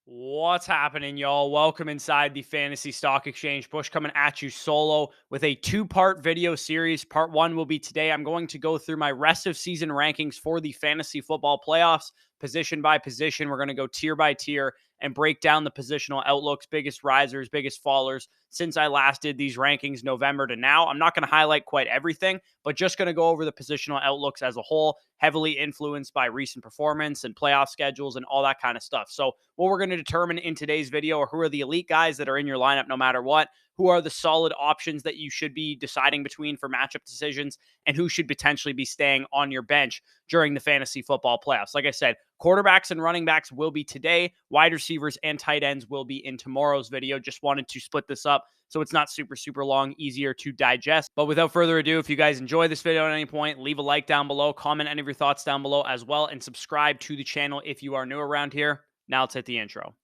What's happening, y'all? Welcome inside the Fantasy Stock Exchange. Bush coming at you solo with a two-part video series. Part one will be today. I'm going to go through my rest of season rankings for the fantasy football playoffs, position by position. We're going to go tier by tier and break down the positional outlooks, biggest risers, biggest fallers since I last did these rankings November to now. I'm not going to highlight quite everything, but just going to go over the positional outlooks as a whole, heavily influenced by recent performance and playoff schedules and all that kind of stuff. So what we're going to determine in today's video are who are the elite guys that are in your lineup no matter what, who are the solid options that you should be deciding between for matchup decisions, and who should potentially be staying on your bench during the fantasy football playoffs. Like I said, quarterbacks and running backs will be today. Wide receivers and tight ends will be in tomorrow's video. Just wanted to split this up so it's not super long, easier to digest. But without further ado, if you guys enjoy this video at any point, leave a like down below, comment any of your thoughts down below as well, and subscribe to the channel if you are new around here. Now let's hit the intro.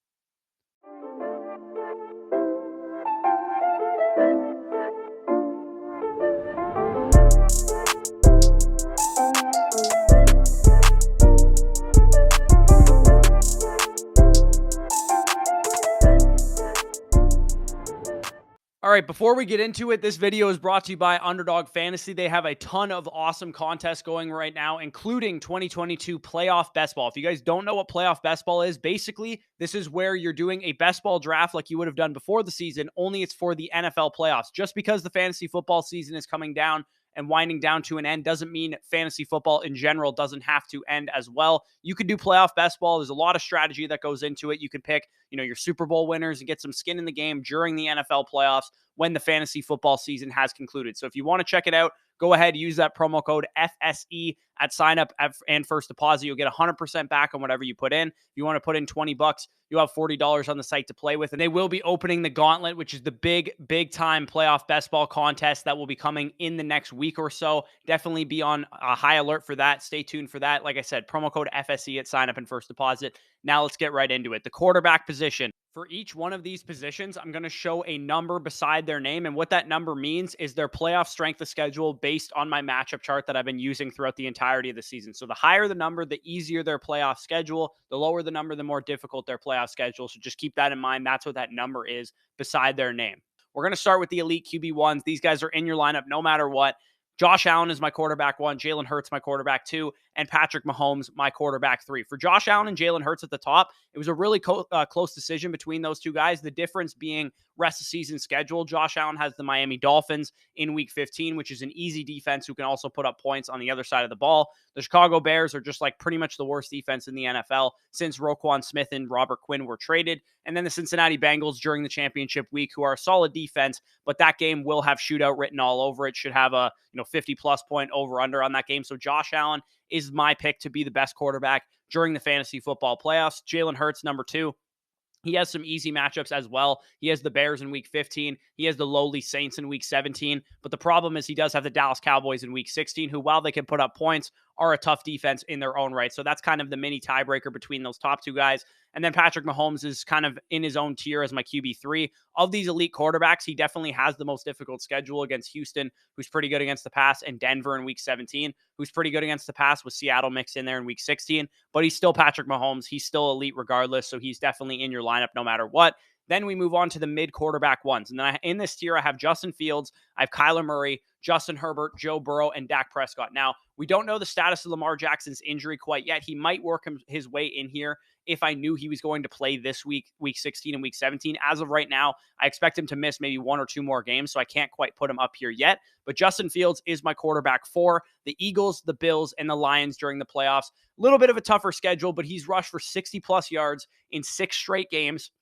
All right, before we get into it, this video is brought to you by Underdog Fantasy. They have a ton of awesome contests going right now, including 2022 Playoff Best Ball. If you guys don't know what Playoff Best Ball is, basically, this is where you're doing a best ball draft like you would have done before the season, only it's for the NFL playoffs. Just because the fantasy football season is coming down and winding down to an end doesn't mean fantasy football in general doesn't have to end as well. You could do playoff best ball. There's a lot of strategy that goes into it. You could pick, your Super Bowl winners and get some skin in the game during the NFL playoffs when the fantasy football season has concluded. So if you want to check it out, go ahead, use that promo code FSE at sign up and first deposit. You'll get 100% back on whatever you put in. If you want to put in $20, you'll have $40 on the site to play with. And they will be opening the Gauntlet, which is the big time playoff best ball contest that will be coming in the next week or so. Definitely be on a high alert for that. Stay tuned for that. Like I said, promo code FSE at sign up and first deposit. Now let's get right into it. The quarterback position. For each one of these positions, I'm going to show a number beside their name. And what that number means is their playoff strength of schedule based on my matchup chart that I've been using throughout the entirety of the season. So the higher the number, the easier their playoff schedule. The lower the number, the more difficult their playoff schedule. So just keep that in mind. That's what that number is beside their name. We're going to start with the elite QB1s. These guys are in your lineup no matter what. Josh Allen is my quarterback 1, Jalen Hurts my quarterback 2, and Patrick Mahomes my quarterback 3. For Josh Allen and Jalen Hurts at the top, it was a really close decision between those two guys. The difference being rest of season schedule. Josh Allen has the Miami Dolphins in Week 15, which is an easy defense who can also put up points on the other side of the ball. The Chicago Bears are just like pretty much the worst defense in the NFL since Roquan Smith and Robert Quinn were traded. And then the Cincinnati Bengals during the championship week, who are a solid defense, but that game will have shootout written all over it. Should have a 50-plus point over-under on that game. So Josh Allen is my pick to be the best quarterback during the fantasy football playoffs. Jalen Hurts, number 2. He has some easy matchups as well. He has the Bears in Week 15. He has the lowly Saints in Week 17. But the problem is he does have the Dallas Cowboys in Week 16, who, while they can put up points, are a tough defense in their own right. So that's kind of the mini tiebreaker between those top two guys. And then Patrick Mahomes is kind of in his own tier as my QB3. Of these elite quarterbacks, he definitely has the most difficult schedule against Houston, who's pretty good against the pass, and Denver in Week 17, who's pretty good against the pass, with Seattle mixed in there in Week 16. But he's still Patrick Mahomes. He's still elite regardless, so he's definitely in your lineup no matter what. Then we move on to the mid quarterback ones. And then in this tier, I have Justin Fields, I have Kyler Murray, Justin Herbert, Joe Burrow, and Dak Prescott. Now, we don't know the status of Lamar Jackson's injury quite yet. He might work his way in here if I knew he was going to play this week, Week 16 and Week 17. As of right now, I expect him to miss maybe 1 or 2 more games, so I can't quite put him up here yet. But Justin Fields is my quarterback for the Eagles, the Bills, and the Lions during the playoffs. A little bit of a tougher schedule, but he's rushed for 60-plus yards in 6 straight games.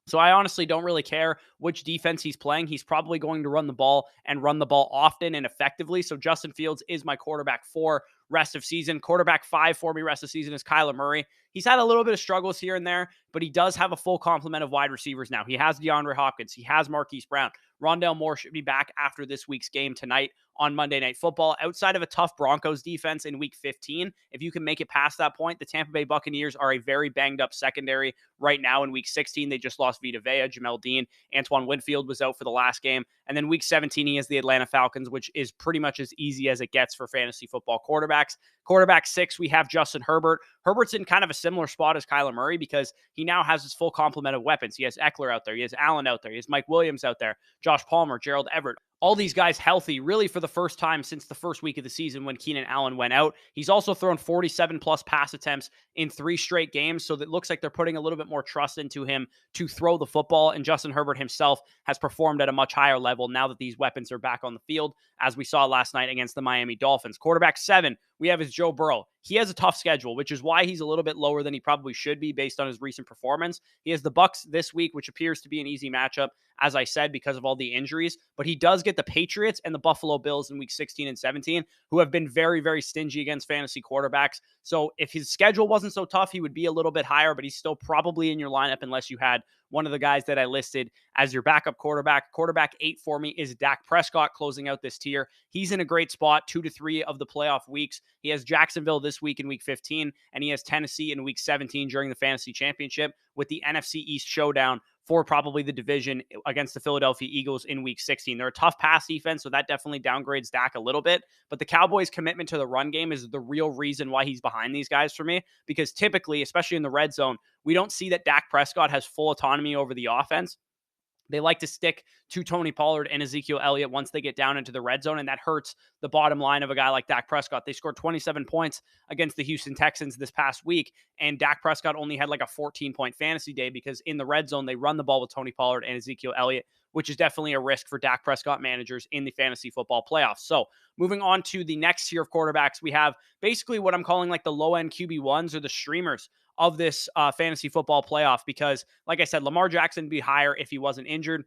So I honestly don't really care which defense he's playing. He's probably going to run the ball and run the ball often and effectively. So Justin Fields is my quarterback 4 rest of season. Quarterback 5 for me rest of season is Kyler Murray. He's had a little bit of struggles here and there, but he does have a full complement of wide receivers now. He has DeAndre Hopkins. He has Marquise Brown. Rondale Moore should be back after this week's game tonight on Monday Night Football. Outside of a tough Broncos defense in Week 15, if you can make it past that point, the Tampa Bay Buccaneers are a very banged-up secondary right now in Week 16. They just lost Vita Vea, Jamel Dean. Antoine Winfield was out for the last game. And then Week 17, he has the Atlanta Falcons, which is pretty much as easy as it gets for fantasy football quarterbacks. quarterbacks. Quarterback 6, we have Justin Herbert. Herbert's in kind of a similar spot as Kyler Murray because he now has his full complement of weapons. He has Eckler out there. He has Allen out there. He has Mike Williams out there. Josh Palmer, Gerald Everett. All these guys healthy really for the first time since the first week of the season when Keenan Allen went out. He's also thrown 47 plus pass attempts in 3 straight games. So that looks like they're putting a little bit more trust into him to throw the football. And Justin Herbert himself has performed at a much higher level now that these weapons are back on the field, as we saw last night against the Miami Dolphins. Quarterback 7, we have is Joe Burrow. He has a tough schedule, which is why he's a little bit lower than he probably should be based on his recent performance. He has the Bucs this week, which appears to be an easy matchup, as I said, because of all the injuries. But he does get the Patriots and the Buffalo Bills in week 16 and 17, who have been very, very stingy against fantasy quarterbacks. So if his schedule wasn't so tough, he would be a little bit higher, but he's still probably in your lineup unless you had one of the guys that I listed as your backup quarterback. Quarterback 8 for me is Dak Prescott closing out this tier. He's in a great spot, 2 to 3 of the playoff weeks. He has Jacksonville this week in week 15, and he has Tennessee in week 17 during the fantasy championship, with the NFC East showdown for probably the division against the Philadelphia Eagles in week 16. They're a tough pass defense, so that definitely downgrades Dak a little bit. But the Cowboys' commitment to the run game is the real reason why he's behind these guys for me, because typically, especially in the red zone, we don't see that Dak Prescott has full autonomy over the offense. They like to stick to Tony Pollard and Ezekiel Elliott once they get down into the red zone, and that hurts the bottom line of a guy like Dak Prescott. They scored 27 points against the Houston Texans this past week, and Dak Prescott only had like a 14-point fantasy day because in the red zone, they run the ball with Tony Pollard and Ezekiel Elliott, which is definitely a risk for Dak Prescott managers in the fantasy football playoffs. So moving on to the next tier of quarterbacks, we have basically what I'm calling like the low-end QB1s or the streamers of this fantasy football playoff, because like I said, Lamar Jackson would be higher if he wasn't injured.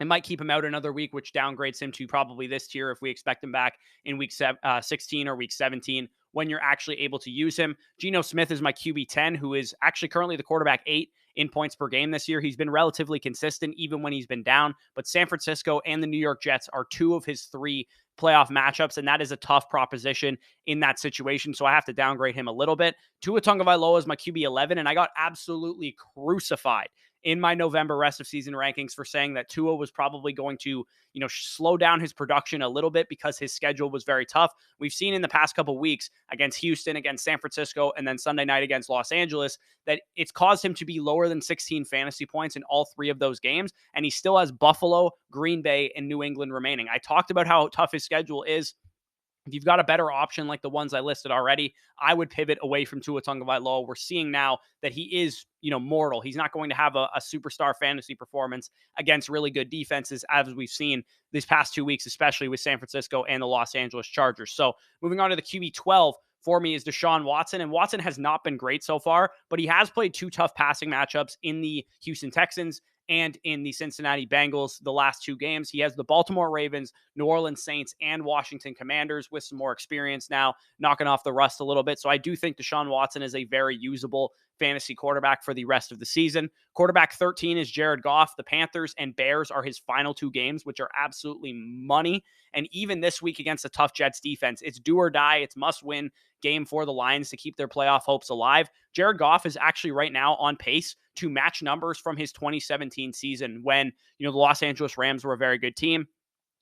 It might keep him out another week, which downgrades him to probably this tier if we expect him back in week 16 or week 17 when you're actually able to use him. Geno Smith is my QB 10, who is actually currently the quarterback 8 in points per game this year. He's been relatively consistent even when he's been down, but San Francisco and the New York Jets are 2 of his 3 playoff matchups, and that is a tough proposition in that situation, so I have to downgrade him a little bit. Tua Tagovailoa is my QB 11, and I got absolutely crucified in my November rest of season rankings for saying that Tua was probably going to, slow down his production a little bit because his schedule was very tough. We've seen in the past couple weeks against Houston, against San Francisco, and then Sunday night against Los Angeles that it's caused him to be lower than 16 fantasy points in all 3 of those games. And he still has Buffalo, Green Bay, and New England remaining. I talked about how tough his schedule is. If you've got a better option like the ones I listed already, I would pivot away from Tua Tagovailoa. We're seeing now that he is, mortal. He's not going to have a superstar fantasy performance against really good defenses, as we've seen these past 2 weeks, especially with San Francisco and the Los Angeles Chargers. So moving on to the QB 12 for me is Deshaun Watson. And Watson has not been great so far, but he has played 2 tough passing matchups in the Houston Texans and in the Cincinnati Bengals the last 2 games. He has the Baltimore Ravens, New Orleans Saints, and Washington Commanders with some more experience now, knocking off the rust a little bit. So I do think Deshaun Watson is a very usable fantasy quarterback for the rest of the season. Quarterback 13 is Jared Goff. The Panthers and Bears are his final 2 games, which are absolutely money. And even this week against a tough Jets defense, it's do or die. It's must-win game for the Lions to keep their playoff hopes alive. Jared Goff is actually right now on pace to match numbers from his 2017 season when, the Los Angeles Rams were a very good team.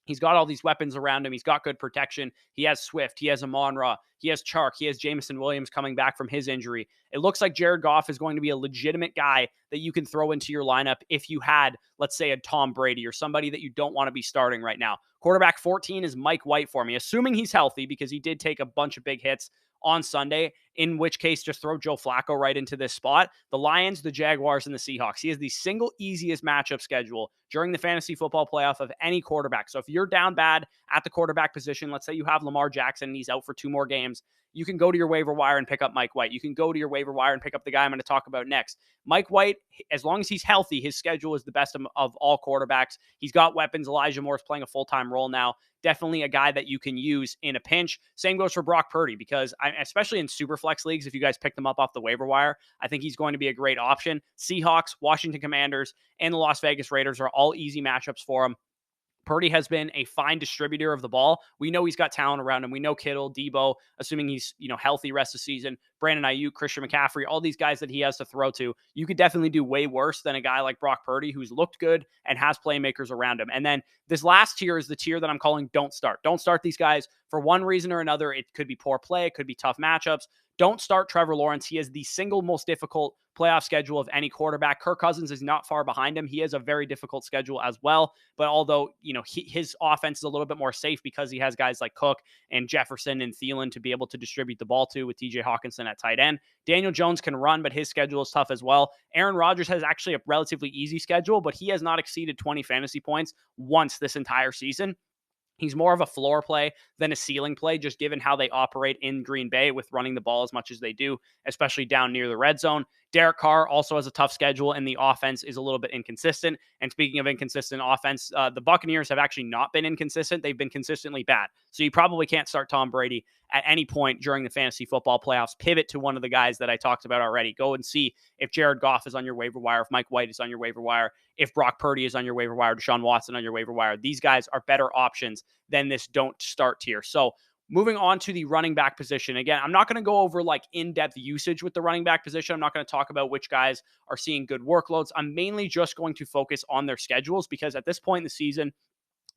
He's got all these weapons around him. He's got good protection. He has Swift. He has Amon-Ra. He has Chark. He has Jameson Williams coming back from his injury. It looks like Jared Goff is going to be a legitimate guy that you can throw into your lineup if you had, let's say, a Tom Brady or somebody that you don't want to be starting right now. Quarterback 14 is Mike White for me, assuming he's healthy, because he did take a bunch of big hits on Sunday, in which case just throw Joe Flacco right into this spot. The Lions, the Jaguars, and the Seahawks. He has the single easiest matchup schedule during the fantasy football playoff of any quarterback. So if you're down bad at the quarterback position, let's say you have Lamar Jackson and he's out for 2 more games, you can go to your waiver wire and pick up Mike White. You can go to your waiver wire and pick up the guy I'm going to talk about next. Mike White, as long as he's healthy, his schedule is the best of all quarterbacks. He's got weapons. Elijah Moore's playing a full-time role now. Definitely a guy that you can use in a pinch. Same goes for Brock Purdy, because especially in Superflex leagues, if you guys pick them up off the waiver wire, I think he's going to be a great option. Seahawks, Washington Commanders, and the Las Vegas Raiders are all easy matchups for him. Purdy has been a fine distributor of the ball. We know he's got talent around him. We know Kittle, Debo, assuming he's, healthy rest of the season. Brandon Ayuk, Christian McCaffrey, all these guys that he has to throw to, you could definitely do way worse than a guy like Brock Purdy, who's looked good and has playmakers around him. And then this last tier is the tier that I'm calling don't start. Don't start these guys for one reason or another. It could be poor play, it could be tough matchups. Don't start Trevor Lawrence. He has the single most difficult playoff schedule of any quarterback. Kirk Cousins is not far behind him. He has a very difficult schedule as well. But although, his offense is a little bit more safe because he has guys like Cook and Jefferson and Thielen to be able to distribute the ball to, with TJ Hawkinson at tight end. Daniel Jones can run, but his schedule is tough as well. Aaron Rodgers has actually a relatively easy schedule, but he has not exceeded 20 fantasy points once this entire season. He's more of a floor play than a ceiling play, just given how they operate in Green Bay with running the ball as much as they do, especially down near the red zone. Derek Carr also has a tough schedule, and the offense is a little bit inconsistent. And speaking of inconsistent offense, the Buccaneers have actually not been inconsistent. They've been consistently bad. So you probably can't start Tom Brady at any point during the fantasy football playoffs. Pivot to one of the guys that I talked about already. Go and see if Jared Goff is on your waiver wire, if Mike White is on your waiver wire, if Brock Purdy is on your waiver wire, Deshaun Watson on your waiver wire. These guys are better options than this don't start tier. So moving on to the running back position. Again, I'm not going to go over like in-depth usage with the running back position. I'm not going to talk about which guys are seeing good workloads. I'm mainly just going to focus on their schedules, because at this point in the season,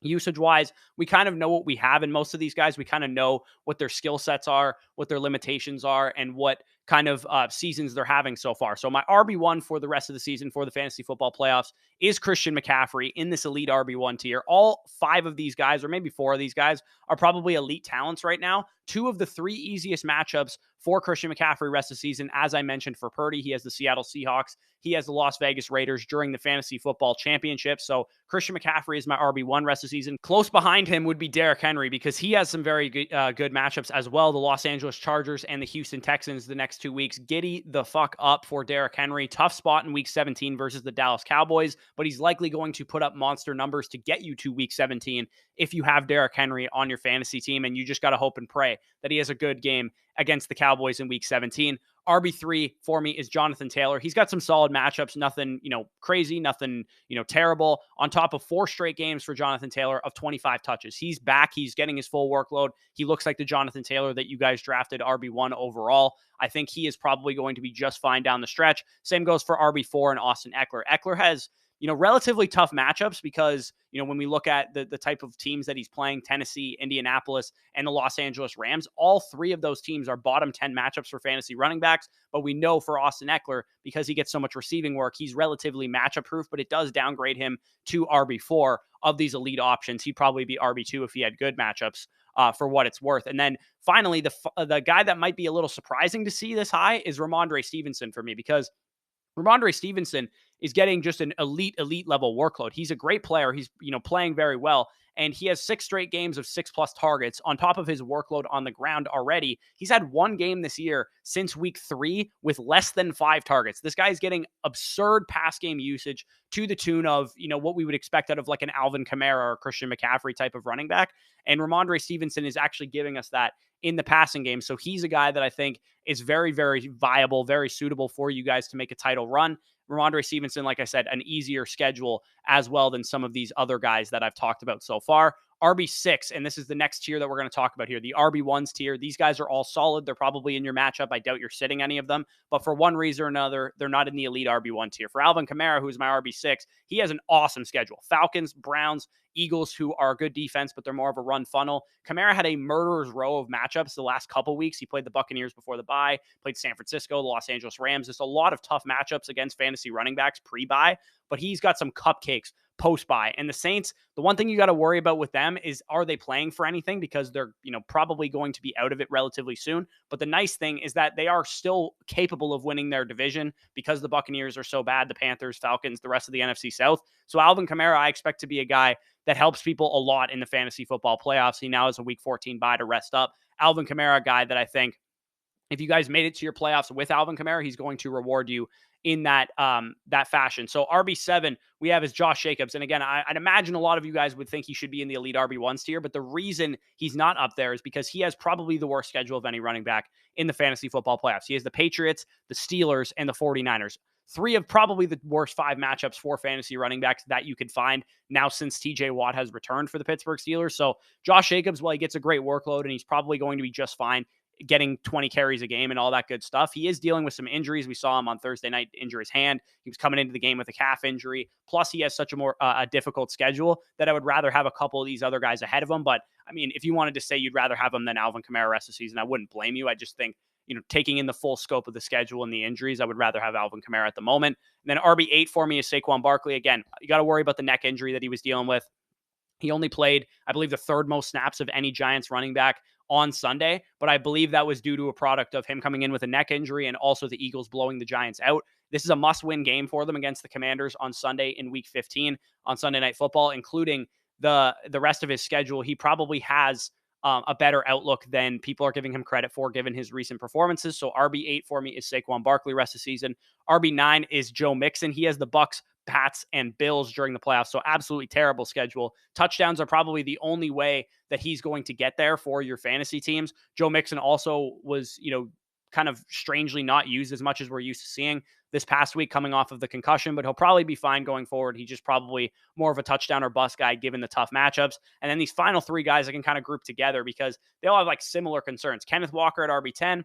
usage-wise, we kind of know what we have in most of these guys. We kind of know what their skill sets are, what their limitations are, and what kind of seasons they're having so far. So my RB1 for the rest of the season for the fantasy football playoffs is Christian McCaffrey in this elite RB1 tier. All 5 of these guys, or maybe 4 of these guys, are probably elite talents right now. 2 of the 3 easiest matchups for Christian McCaffrey rest of the season, as I mentioned, for Purdy, he has the Seattle Seahawks. He has the Las Vegas Raiders during the fantasy football championship. So Christian McCaffrey is my RB1 rest of the season. Close behind him would be Derrick Henry, because he has some very good matchups as well. The Los Angeles Chargers and the Houston Texans the next 2 weeks. Giddy the fuck up for Derrick Henry. Tough spot in week 17 versus the Dallas Cowboys, but he's likely going to put up monster numbers to get you to week 17 if you have Derrick Henry on your fantasy team, and you just got to hope and pray that he has a good game against the Cowboys in week 17. RB3 for me is Jonathan Taylor. He's got some solid matchups, nothing, crazy, nothing, terrible. On top of 4 straight games for Jonathan Taylor of 25 touches. He's back. He's getting his full workload. He looks like the Jonathan Taylor that you guys drafted RB1 overall. I think he is probably going to be just fine down the stretch. Same goes for RB4 and Austin Eckler. Eckler has, relatively tough matchups because, when we look at the type of teams that he's playing, Tennessee, Indianapolis, and the Los Angeles Rams, all 3 of those teams are bottom 10 matchups for fantasy running backs. But we know for Austin Eckler, because he gets so much receiving work, he's relatively matchup proof, but it does downgrade him to RB4 of these elite options. He'd probably be RB2 if he had good matchups. For what it's worth. And then finally, the guy that might be a little surprising to see this high is Ramondre Stevenson for me, because Ramondre Stevenson is getting just an elite level workload. He's a great player. He's, playing very well. And he has 6 straight games of 6+ targets on top of his workload on the ground already. He's had 1 game this year since week 3 with less than 5 targets. This guy's getting absurd pass game usage to the tune of, what we would expect out of like an Alvin Kamara or Christian McCaffrey type of running back. And Ramondre Stevenson is actually giving us that in the passing game. So he's a guy that I think is very, very viable, very suitable for you guys to make a title run. Ramondre Stevenson, like I said, an easier schedule as well than some of these other guys that I've talked about so far. RB6, and this is the next tier that we're going to talk about here, the RB1s tier. These guys are all solid. They're probably in your matchup. I doubt you're sitting any of them, but for one reason or another, they're not in the elite RB1 tier. For Alvin Kamara, who's my RB6, he has an awesome schedule. Falcons, Browns, Eagles, who are a good defense, but they're more of a run funnel. Kamara had a murderer's row of matchups the last couple weeks. He played the Buccaneers before the bye, played San Francisco, the Los Angeles Rams. There's a lot of tough matchups against fantasy running backs pre-bye, but he's got some cupcakes post-bye. And the Saints, the one thing you got to worry about with them is, are they playing for anything? Because they're, probably going to be out of it relatively soon. But the nice thing is that they are still capable of winning their division because the Buccaneers are so bad, the Panthers, Falcons, the rest of the NFC South. So Alvin Kamara, I expect to be a guy that helps people a lot in the fantasy football playoffs. He now has a week 14 bye to rest up. Alvin Kamara, a guy that I think if you guys made it to your playoffs with Alvin Kamara, he's going to reward you in that fashion. So RB7 we have is Josh Jacobs. And again, I'd imagine a lot of you guys would think he should be in the elite RB1s tier, but the reason he's not up there is because he has probably the worst schedule of any running back in the fantasy football playoffs. He has the Patriots, the Steelers, and the 49ers. 3 of probably the worst 5 matchups for fantasy running backs that you could find now since TJ Watt has returned for the Pittsburgh Steelers. So Josh Jacobs, while he gets a great workload and he's probably going to be just fine, getting 20 carries a game and all that good stuff. He is dealing with some injuries. We saw him on Thursday night injure his hand. He was coming into the game with a calf injury. Plus, he has such a difficult schedule that I would rather have a couple of these other guys ahead of him. But I mean, if you wanted to say you'd rather have him than Alvin Kamara rest of the season, I wouldn't blame you. I just think, taking in the full scope of the schedule and the injuries, I would rather have Alvin Kamara at the moment. And then RB8 for me is Saquon Barkley. Again, you got to worry about the neck injury that he was dealing with. He only played, I believe, the third most snaps of any Giants running back on Sunday, but I believe that was due to a product of him coming in with a neck injury and also the Eagles blowing the Giants out. This is a must-win game for them against the Commanders on Sunday in Week 15 on Sunday Night Football, including the rest of his schedule. He probably has a better outlook than people are giving him credit for, given his recent performances. So RB8 for me is Saquon Barkley rest of the season. RB9 is Joe Mixon. He has the Bucks, Pats, and Bills during the playoffs. So absolutely terrible schedule. Touchdowns are probably the only way that he's going to get there for your fantasy teams. Joe Mixon also was, kind of strangely not used as much as we're used to seeing this past week coming off of the concussion, but he'll probably be fine going forward. He's just probably more of a touchdown or bust guy given the tough matchups. And then these final three guys I can kind of group together because they all have like similar concerns. Kenneth Walker at RB10,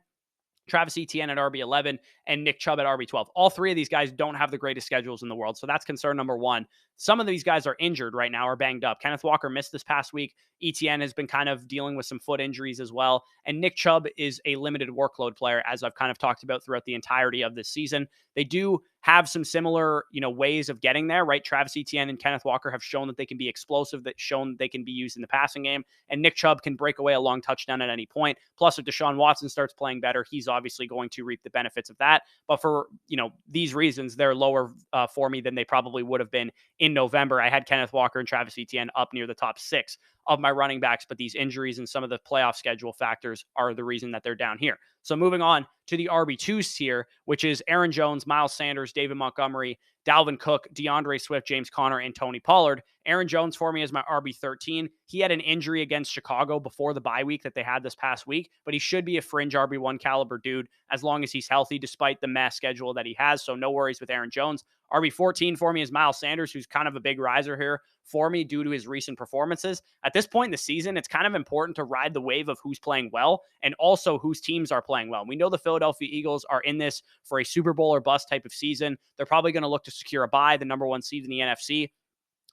Travis Etienne at RB11, and Nick Chubb at RB12. All three of these guys don't have the greatest schedules in the world, so that's concern number one. Some of these guys are injured right now or banged up. Kenneth Walker missed this past week. Etienne has been kind of dealing with some foot injuries as well. And Nick Chubb is a limited workload player, as I've kind of talked about throughout the entirety of this season. They do have some similar, ways of getting there, right? Travis Etienne and Kenneth Walker have shown that they can be explosive, that shown they can be used in the passing game. And Nick Chubb can break away a long touchdown at any point. Plus, if Deshaun Watson starts playing better, he's obviously going to reap the benefits of that. But for, these reasons, they're lower for me than they probably would have been in November. I had Kenneth Walker and Travis Etienne up near the top 6 of my running backs, but these injuries and some of the playoff schedule factors are the reason that they're down here. So moving on to the RB2s tier, which is Aaron Jones, Miles Sanders, David Montgomery, Dalvin Cook, DeAndre Swift, James Conner, and Tony Pollard. Aaron Jones for me is my RB13. He had an injury against Chicago before the bye week that they had this past week, but he should be a fringe RB1 caliber dude as long as he's healthy, despite the mess schedule that he has. So no worries with Aaron Jones. RB14 for me is Miles Sanders, who's kind of a big riser here for me due to his recent performances. At this point in the season, it's kind of important to ride the wave of who's playing well and also whose teams are playing well. We know the Philadelphia Eagles are in this for a Super Bowl or bust type of season. They're probably going to look to secure a bye, the number 1 seed in the NFC.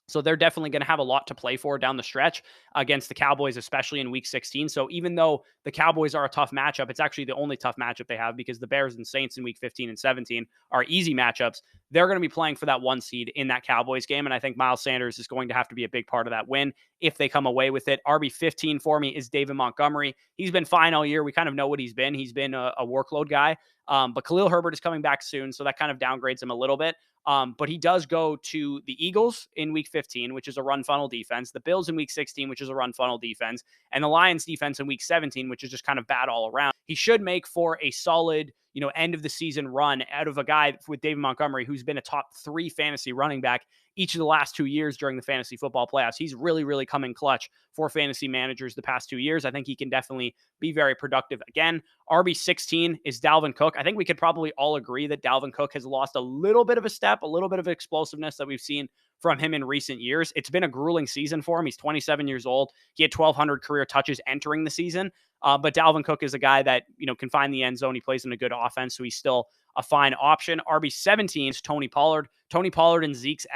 So they're definitely going to have a lot to play for down the stretch against the Cowboys, especially in Week 16. So even though the Cowboys are a tough matchup, it's actually the only tough matchup they have because the Bears and Saints in Week 15 and 17 are easy matchups. They're going to be playing for that 1 seed in that Cowboys game, and I think Miles Sanders is going to have to be a big part of that win if they come away with it. RB15 for me is David Montgomery. He's been fine all year. We kind of know what he's been. He's been a workload guy, but Khalil Herbert is coming back soon, so that kind of downgrades him a little bit. But he does go to the Eagles in Week 15, which is a run funnel defense, the Bills in Week 16, which is a run funnel defense, and the Lions defense in Week 17, which is just kind of bad all around. He should make for a solid, end of the season run out of a guy with David Montgomery, who's been a top 3 fantasy running back each of the last 2 years during the fantasy football playoffs. He's really, really come in clutch for fantasy managers the past 2 years. I think he can definitely be very productive again. RB16 is Dalvin Cook. I think we could probably all agree that Dalvin Cook has lost a little bit of a step, a little bit of explosiveness that we've seen from him in recent years. It's been a grueling season for him. He's 27 years old. He had 1,200 career touches entering the season. But Dalvin Cook is a guy that, can find the end zone. He plays in a good offense, so he's still a fine option. RB17 is Tony Pollard. Tony Pollard and Zeke's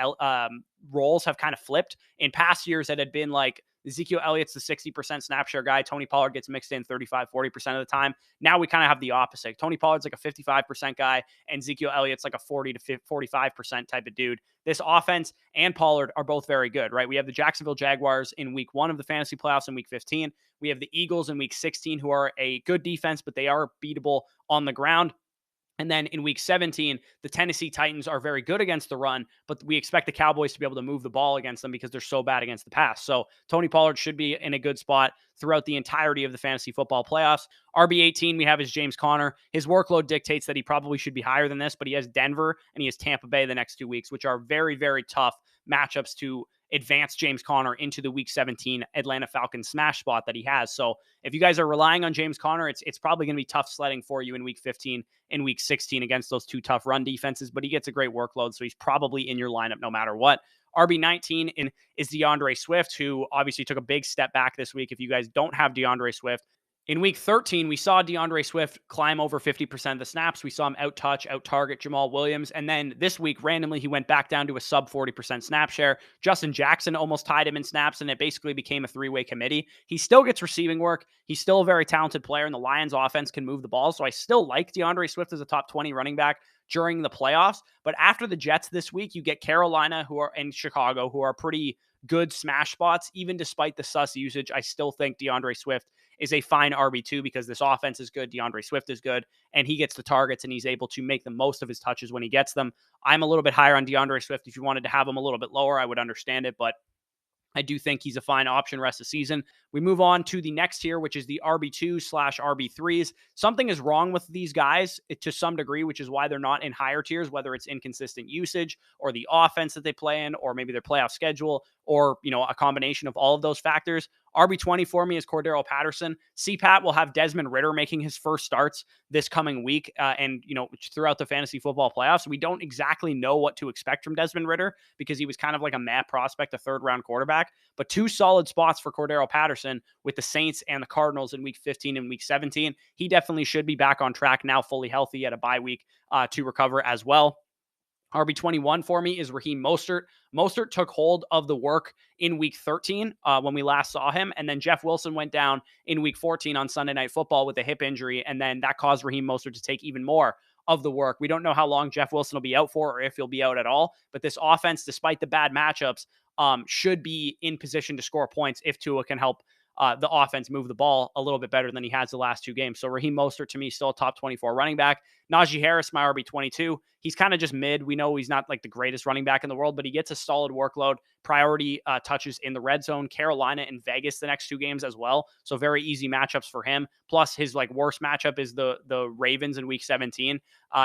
roles have kind of flipped. In past years, it had been like Ezekiel Elliott's the 60% snap share guy. Tony Pollard gets mixed in 35, 40% of the time. Now we kind of have the opposite. Tony Pollard's like a 55% guy, and Ezekiel Elliott's like a 40 to 45% type of dude. This offense and Pollard are both very good, right? We have the Jacksonville Jaguars in Week 1 of the fantasy playoffs in Week 15. We have the Eagles in Week 16, who are a good defense, but they are beatable on the ground. And then in Week 17, the Tennessee Titans are very good against the run, but we expect the Cowboys to be able to move the ball against them because they're so bad against the pass. So Tony Pollard should be in a good spot throughout the entirety of the fantasy football playoffs. RB18 we have is James Conner. His workload dictates that he probably should be higher than this, but he has Denver and he has Tampa Bay the next 2 weeks, which are very, very tough matchups to advance James Conner into the Week 17 Atlanta Falcons smash spot that he has. So if you guys are relying on James Conner, it's probably going to be tough sledding for you in Week 15 and Week 16 against those 2 tough run defenses, but he gets a great workload, so he's probably in your lineup no matter what. RB19 is DeAndre Swift, who obviously took a big step back this week. If you guys don't have DeAndre Swift, In week 13, we saw DeAndre Swift climb over 50% of the snaps. We saw him out-touch, out-target Jamal Williams. And then this week, randomly, he went back down to a sub 40% snap share. Justin Jackson almost tied him in snaps, and it basically became a three-way committee. He still gets receiving work. He's still a very talented player, and the Lions offense can move the ball. So I still like DeAndre Swift as a top 20 running back during the playoffs. But after the Jets this week, you get Carolina who are in Chicago, who are pretty good smash spots. Even despite the sus usage, I still think DeAndre Swift is a fine RB2 because this offense is good. DeAndre Swift is good, and he gets the targets and he's able to make the most of his touches when he gets them. I'm a little bit higher on DeAndre Swift. If you wanted to have him a little bit lower, I would understand it, but I do think he's a fine option rest of the season. We move on to the next tier, which is the RB2/RB3s. Something is wrong with these guys to some degree, which is why they're not in higher tiers, whether it's inconsistent usage or the offense that they play in, or maybe their playoff schedule, or, a combination of all of those factors. RB20 for me is Cordero Patterson. CPAT will have Desmond Ridder making his first starts this coming week, and throughout the fantasy football playoffs. We don't exactly know what to expect from Desmond Ridder because he was kind of like a mad prospect, a third-round quarterback. But two solid spots for Cordero Patterson with the Saints and the Cardinals in week 15 and week 17. He definitely should be back on track now, fully healthy at a bye week to recover as well. RB21 for me is Raheem Mostert. Mostert took hold of the work in week 13 when we last saw him. And then Jeff Wilson went down in week 14 on Sunday Night Football with a hip injury. And then that caused Raheem Mostert to take even more of the work. We don't know how long Jeff Wilson will be out for or if he'll be out at all. But this offense, despite the bad matchups, should be in position to score points if Tua can help the offense move the ball a little bit better than he has the last two games. So Raheem Mostert, to me, still a top 24 running back. Najee Harris, my RB22. He's kind of just mid. We know he's not like the greatest running back in the world, but he gets a solid workload, priority touches in the red zone, Carolina and Vegas the next two games as well. So very easy matchups for him. Plus his worst matchup is the Ravens in week 17.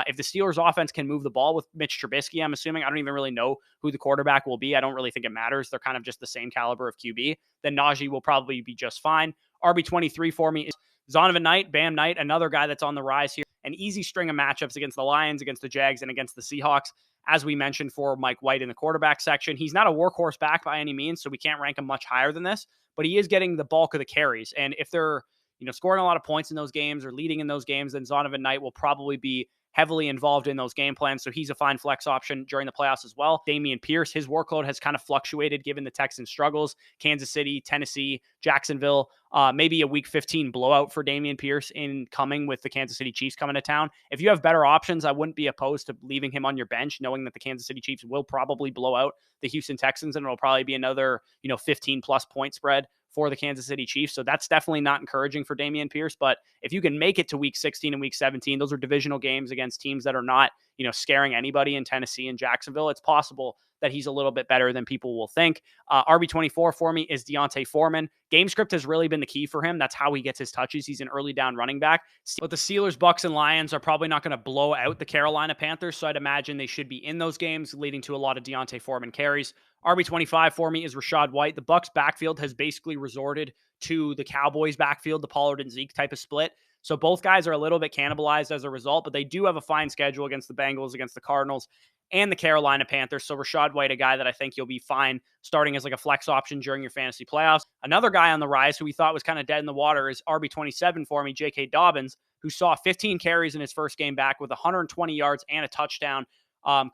If the Steelers offense can move the ball with Mitch Trubisky, I'm assuming, I don't even really know who the quarterback will be. I don't really think it matters. They're kind of just the same caliber of QB. Then Najee will probably be just fine. RB23 for me is Zonovan Knight, Bam Knight, another guy that's on the rise here. An easy string of matchups against the Lions, against the Jags, and against the Seahawks. As we mentioned for Mike White in the quarterback section, he's not a workhorse back by any means, so we can't rank him much higher than this, but he is getting the bulk of the carries. And if they're scoring a lot of points in those games or leading in those games, then Zonovan Knight will probably be heavily involved in those game plans. So he's a fine flex option during the playoffs as well. Dameon Pierce, his workload has kind of fluctuated given the Texans' struggles. Kansas City, Tennessee, Jacksonville, maybe a week 15 blowout for Dameon Pierce in coming with the Kansas City Chiefs coming to town. If you have better options, I wouldn't be opposed to leaving him on your bench, knowing that the Kansas City Chiefs will probably blow out the Houston Texans, and it'll probably be another 15 plus point spread for the Kansas City Chiefs. So that's definitely not encouraging for Dameon Pierce. But if you can make it to week 16 and week 17, those are divisional games against teams that are not, scaring anybody in Tennessee and Jacksonville. It's possible that he's a little bit better than people will think. RB24 for me is Deontay Foreman. Game script has really been the key for him. That's how he gets his touches. He's an early down running back. But the Steelers, Bucks, and Lions are probably not going to blow out the Carolina Panthers, so I'd imagine they should be in those games, leading to a lot of Deontay Foreman carries. RB25 for me is Rashad White. The Bucks backfield has basically resorted to the Cowboys backfield, the Pollard and Zeke type of split. So both guys are a little bit cannibalized as a result, but they do have a fine schedule against the Bengals, against the Cardinals, and the Carolina Panthers. So Rashad White, a guy that I think you'll be fine starting as a flex option during your fantasy playoffs. Another guy on the rise who we thought was kind of dead in the water is RB27 for me, J.K. Dobbins, who saw 15 carries in his first game back with 120 yards and a touchdown.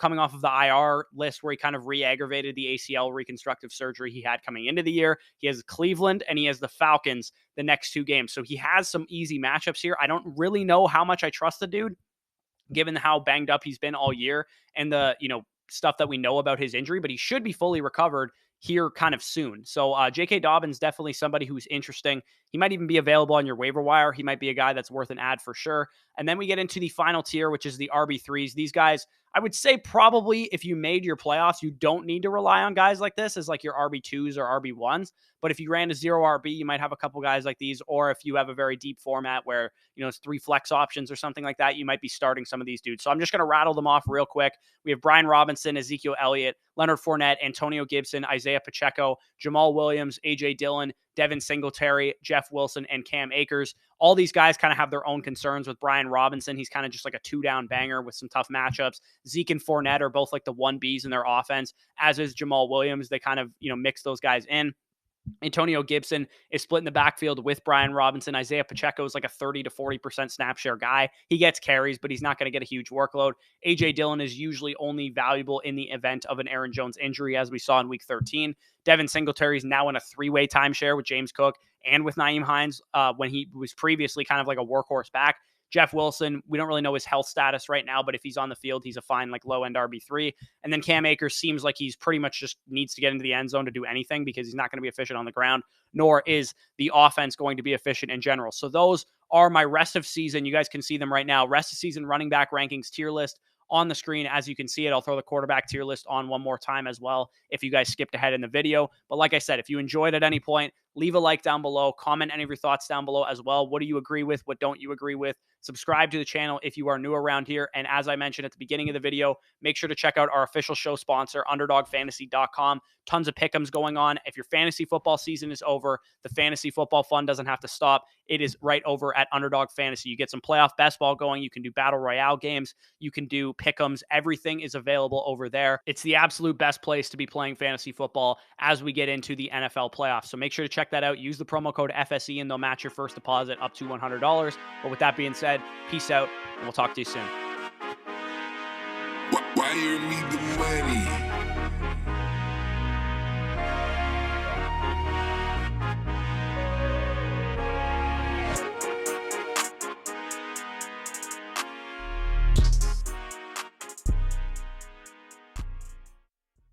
Coming off of the IR list where he kind of re-aggravated the ACL reconstructive surgery he had coming into the year. He has Cleveland and he has the Falcons the next two games. So he has some easy matchups here. I don't really know how much I trust the dude, given how banged up he's been all year and the, stuff that we know about his injury, but he should be fully recovered here kind of soon. So J.K. Dobbins, definitely somebody who's interesting. He might even be available on your waiver wire. He might be a guy that's worth an ad for sure. And then we get into the final tier, which is the RB3s. These guys, I would say probably if you made your playoffs, you don't need to rely on guys like this as your RB2s or RB1s. But if you ran a zero RB, you might have a couple guys like these. Or if you have a very deep format where, it's three flex options or something like that, you might be starting some of these dudes. So I'm just going to rattle them off real quick. We have Brian Robinson, Ezekiel Elliott, Leonard Fournette, Antonio Gibson, Isaiah Pacheco, Jamal Williams, A.J. Dillon, Devin Singletary, Jeff Wilson, and Cam Akers. All these guys kind of have their own concerns with Brian Robinson. He's kind of just a two-down banger with some tough matchups. Zeke and Fournette are both the 1Bs in their offense, as is Jamal Williams. They kind of, mix those guys in. Antonio Gibson is split in the backfield with Brian Robinson. Isaiah Pacheco is like a 30 to 40% snap share guy. He gets carries, but he's not going to get a huge workload. AJ Dillon is usually only valuable in the event of an Aaron Jones injury, as we saw in week 13. Devin Singletary is now in a three-way timeshare with James Cook and with Nyheim Hines when he was previously kind of like a workhorse back. Jeff Wilson, we don't really know his health status right now, but if he's on the field, he's a fine, like low end RB3. And then Cam Akers seems like he's pretty much just needs to get into the end zone to do anything because he's not going to be efficient on the ground, nor is the offense going to be efficient in general. So those are my rest of season. You guys can see them right now. Rest of season running back rankings tier list on the screen. As you can see it, I'll throw the quarterback tier list on one more time as well if you guys skipped ahead in the video. But like I said, if you enjoyed at any point, leave a like down below, comment any of your thoughts down below as well. What do you agree with? What don't you agree with? Subscribe to the channel if you are new around here. And as I mentioned at the beginning of the video, make sure to check out our official show sponsor, UnderdogFantasy.com. Tons of pick'ems going on. If your fantasy football season is over, the fantasy football fun doesn't have to stop. It is right over at Underdog Fantasy. You get some playoff best ball going. You can do battle royale games. You can do pick'ems. Everything is available over there. It's the absolute best place to be playing fantasy football as we get into the NFL playoffs. So make sure to check that out. Use the promo code FSE and they'll match your first deposit up to $100. But with that being said, peace out, and we'll talk to you soon. Why you need the money?